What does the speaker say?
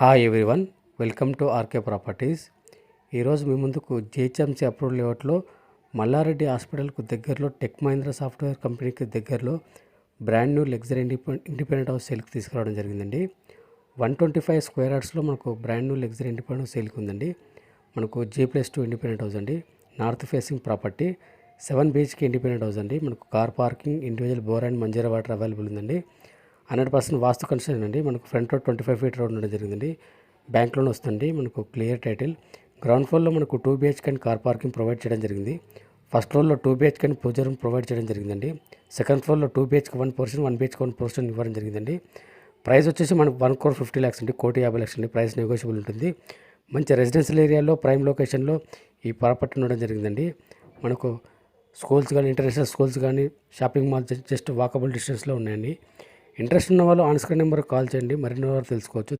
Hi everyone, welcome to RK properties. ఈరోజు మీ ముందుకు జిహెచ్ఎంసీ అప్రూవల్ లేఅవుట్లో మల్లారెడ్డి హాస్పిటల్కు దగ్గరలో టెక్ మహీంద్రా సాఫ్ట్వేర్ కంపెనీకి దగ్గరలో brand new luxury independent house సేల్కి తీసుకురావడం జరిగిందండి. 125 స్క్వేర్ యార్డ్స్లో మనకు brand new luxury independent house సేల్కి ఉందండి. మనకు G+2 ఇండిపెండెంట్ హౌస్ అండి. North facing property, 7 BHK independent house అండి. మనకు car parking, individual bore and Manjeera water available ఉందండి. 100% వాస్తు కన్స్ట్రక్షన్ అండి. మనకు ఫ్రంట్ రోడ్ 25 ఫీట్ రోడ్ ఉండడం జరిగిందండి. బ్యాంక్ లోన్ వస్తుంది. మనకు క్లియర్ టైటిల్. గ్రౌండ్ ఫ్లోర్లో మనకు 2 BHK and car parking provide చేయడం జరిగింది. ఫస్ట్ ఫ్లోర్లో 2 BHK and puja room provide చేయడం జరిగిందండి. సెకండ్ ఫ్లోర్లో 2 BHK 1 పోర్షన్, 1 BHK 1 పోర్షన్ ఇవ్వడం జరిగిందండి. ప్రైస్ వచ్చేసి మనకు 1,50,00,000 అండి. 1,50,00,000 అండి. ప్రైస్ నెగోషియబుల్ ఉంటుంది. మంచి రెసిడెన్షియల్ ఏరియాలో ప్రైమ్ లొకేషన్లో ఈ ప్రాపర్టీ ఉండడం జరిగిందండి. మనకు స్కూల్స్ కానీ, ఇంటర్నేషనల్ స్కూల్స్ కానీ, షాపింగ్ మాల్ జస్ట్ వాకబుల్ డిస్టెన్స్లో ఉన్నాయండి. ఇంట్రెస్ట్ ఉన్న వాళ్ళు ఆన్ స్క్రీన్ నెంబర్కి కాల్ చేయండి. మరిన్ని వివరాలు తెలుసుకోవచ్చు.